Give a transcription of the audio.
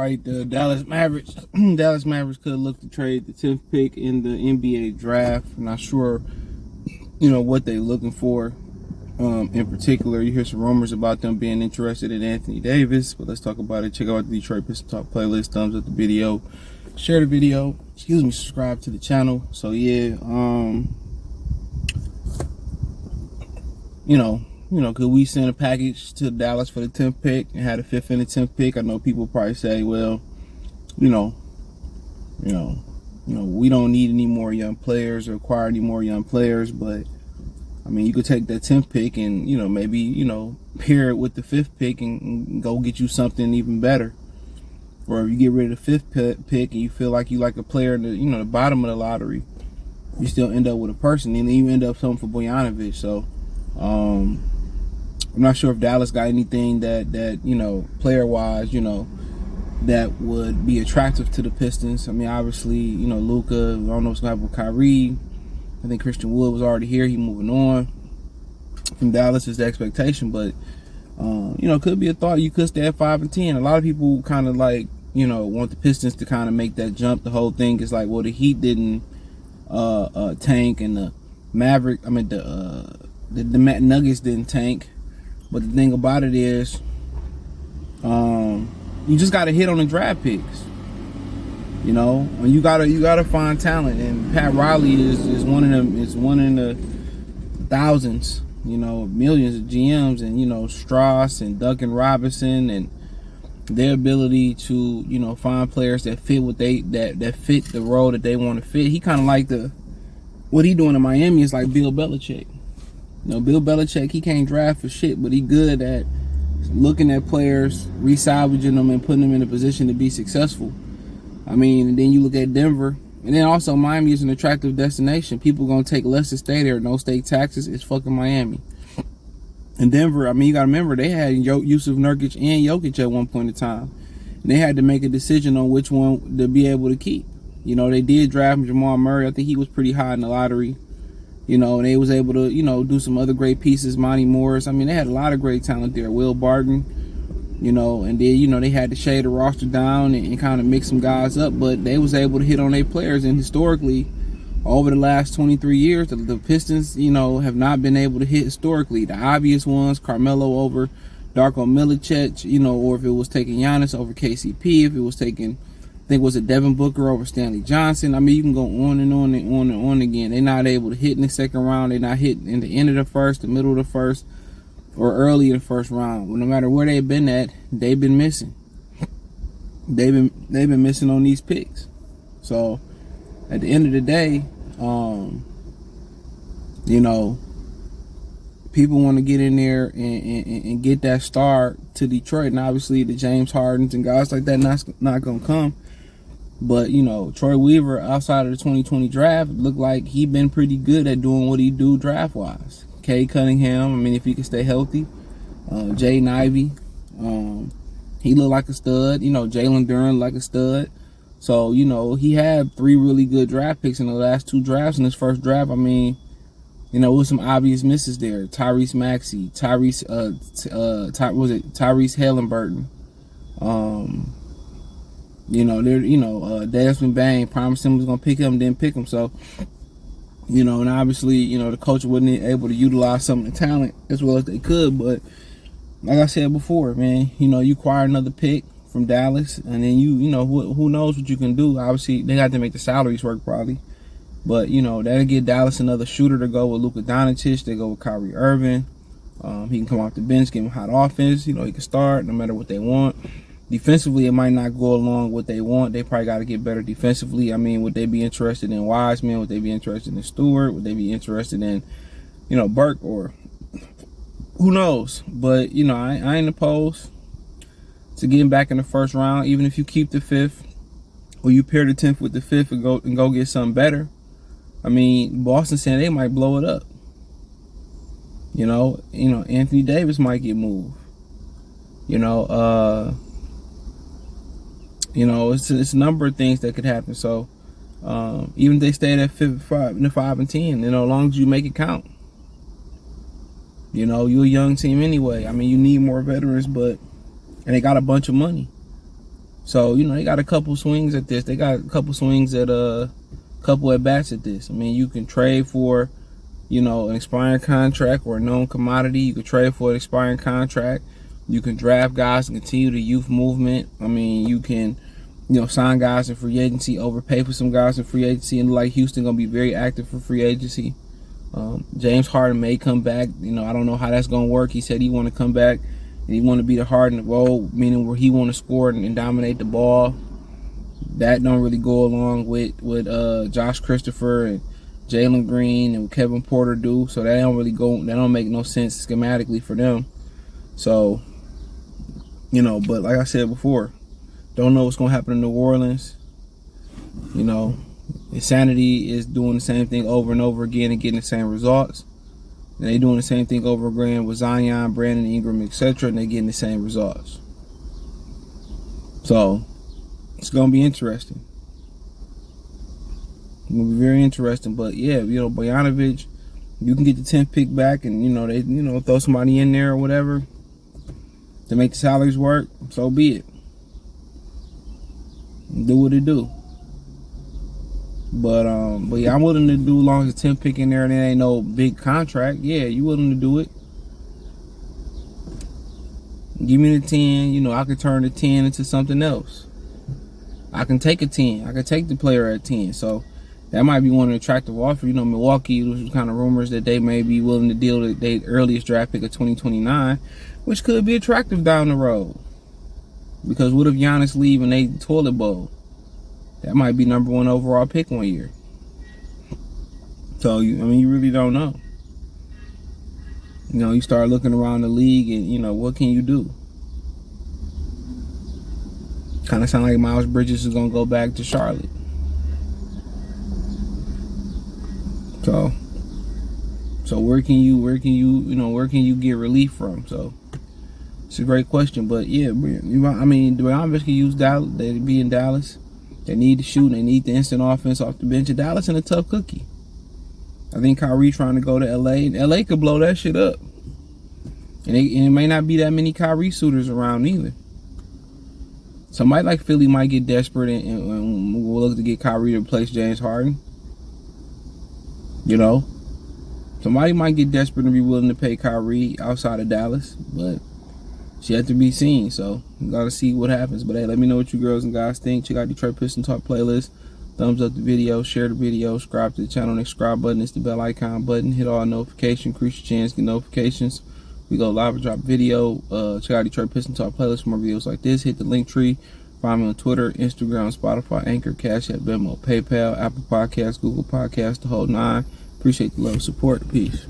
right? The Dallas Mavericks. Dallas Mavericks could look to trade the 10th pick in the NBA draft. I'm not sure, what they're looking for. In particular, you hear some rumors about them being interested in Anthony Davis, but let's talk about it. Check out the Detroit Pistons Talk playlist. Thumbs up the video, share the video. Subscribe to the channel. So yeah, could we send a package to Dallas for the 10th pick and had a 5th and a 10th pick? I know people probably say, well, we don't need any more young players or acquire any more young players, but I mean, you could take that 10th pick and, maybe, pair it with the 5th pick and go get you something even better. Or if you get rid of the 5th pick and you feel like you like a player in the, the bottom of the lottery, you still end up with a person, and then you end up something for Bogdanovic. So, I'm not sure if Dallas got anything that player-wise, that would be attractive to the Pistons. I mean, obviously, Luka, I don't know what's going to happen with Kyrie. I think Christian Wood was already here. He moving on from Dallas is the expectation, but could be a thought. You could stay at 5 and 10. A lot of people kind of want the Pistons to kind of make that jump. The whole thing is like, well, the Heat didn't tank, and the Nuggets didn't tank. But the thing about it is, you just got to hit on the draft picks. When you gotta find talent, and Pat Riley is one of them. Is one in the thousands, millions of GMs, and Strauss and Duncan Robinson, and their ability to find players that fit that fit the role that they want to fit. He kind of like what he doing in Miami is like Bill Belichick. Bill Belichick, he can't draft for shit, but he good at looking at players, resalvaging them, and putting them in a position to be successful. I mean, and then you look at Denver, and then also Miami is an attractive destination. People gonna take less to stay there. No state taxes. It's fucking Miami. And Denver, I mean, you gotta remember they had Yusuf Nurkic and Jokic at one point in time. And they had to make a decision on which one to be able to keep. They did draft Jamal Murray. I think he was pretty high in the lottery. And they was able to, do some other great pieces. Monty Morris. I mean, they had a lot of great talent there. Will Barton. And then, they had to shade the roster down and kind of mix some guys up, but they was able to hit on their players. And historically, over the last 23 years, the Pistons, have not been able to hit historically. The obvious ones, Carmelo over Darko Milicic, or if it was taking Giannis over KCP, if it was taking, I think was it Devin Booker over Stanley Johnson. I mean, you can go on and on and on and on again. They're not able to hit in the second round. They're not hitting in the end of the first, the middle of the first, or early in the first round. Well, no matter where they've been at, they've been missing. They've been missing on these picks. So at the end of the day, people want to get in there and get that star to Detroit. And obviously the James Hardens and guys like that not gonna come. But Troy Weaver, outside of the 2020 draft, looked like he been pretty good at doing what he do draft wise. Cade Cunningham, I mean, if he can stay healthy. Jaden Ivey, he looked like a stud. Jalen Duren like a stud. So, he had 3 really good draft picks in the last 2 drafts. In his first draft, I mean, with some obvious misses there. Tyrese Maxey, Tyrese Halliburton. Desmond Bane promised him was going to pick him, didn't pick him. So, and obviously, the coach wasn't able to utilize some of the talent as well as they could. But like I said before, man, you acquire another pick from Dallas, and then who knows what you can do. Obviously, they got to make the salaries work probably. But, that'll get Dallas another shooter to go with Luka Doncic. They go with Kyrie Irving. He can come off the bench, give him hot offense. He can start no matter what they want. Defensively, it might not go along what they want. They probably got to get better defensively. I mean, would they be interested in Wiseman? Would they be interested in Stewart? Would they be interested in, Burke? Or who knows? But, I ain't opposed to getting back in the first round, even if you keep the 5th or you pair the 10th with the 5th and go get something better. I mean, Boston saying they might blow it up. Anthony Davis might get moved. It's a number of things that could happen. So even if they stayed at 5 and 10, as long as you make it count. You're a young team anyway. I mean, you need more veterans, and they got a bunch of money. So, they got a couple swings at this. They got a couple swings at couple at bats at this. I mean, you can trade for, an expiring contract or a known commodity. You can trade for an expiring contract. You can draft guys and continue the youth movement. I mean, you can, sign guys in free agency, overpay for some guys in free agency, and like Houston gonna be very active for free agency. James Harden may come back. I don't know how that's gonna work. He said he want to come back and he want to be the Harden role, meaning where he want to score and dominate the ball. That don't really go along with Josh Christopher and Jalen Green and Kevin Porter do. So that don't really go. That don't make no sense schematically for them. So, but like I said before, don't know what's gonna happen in New Orleans. Insanity is doing the same thing over and over again and getting the same results. And they doing the same thing over again with Zion, Brandon Ingram, etc. And they getting the same results. So it's gonna be interesting. It's gonna be very interesting. But yeah, Bogdanovic, you can get the 10th pick back, and they throw somebody in there or whatever to make the salaries work. So be it. Do what it do. But yeah, I'm willing to do as long as the 10th pick in there and there ain't no big contract. Yeah, you willing to do it? Give me the 10. I can turn the 10 into something else. I can take a 10. I can take the player at 10. So that might be one of the attractive offers. Milwaukee, there's kind of rumors that they may be willing to deal with their earliest draft pick of 2029, which could be attractive down the road. Because what if Giannis leave and they toilet bowl? That might be number 1 overall pick one year. So, you really don't know. You start looking around the league and, what can you do? Kind of sound like Miles Bridges is going to go back to Charlotte. So where can you get relief from? So it's a great question. But yeah, Bogdanovic can use Dallas. They be in Dallas. They need to shoot. They need the instant offense off the bench. Dallas in a tough cookie. I think Kyrie trying to go to LA, and LA could blow that shit up. And it may not be that many Kyrie suitors around either. Somebody like Philly might get desperate and will look to get Kyrie to replace James Harden. Somebody might get desperate and be willing to pay Kyrie outside of Dallas, but she had to be seen, so we gotta see what happens. But hey, let me know what you girls and guys think. Check out Detroit Pistons Talk playlist. Thumbs up the video, share the video, subscribe to the channel. Next subscribe button is the bell icon button. Hit all notifications, increase your chance, get notifications. We go live and drop video. Check out Detroit Pistons Talk playlist for more videos like this. Hit the link tree. Find me on Twitter, Instagram, Spotify, Anchor, Cash App, Venmo, PayPal, Apple Podcasts, Google Podcasts, the whole 9. Appreciate the love and support. Peace.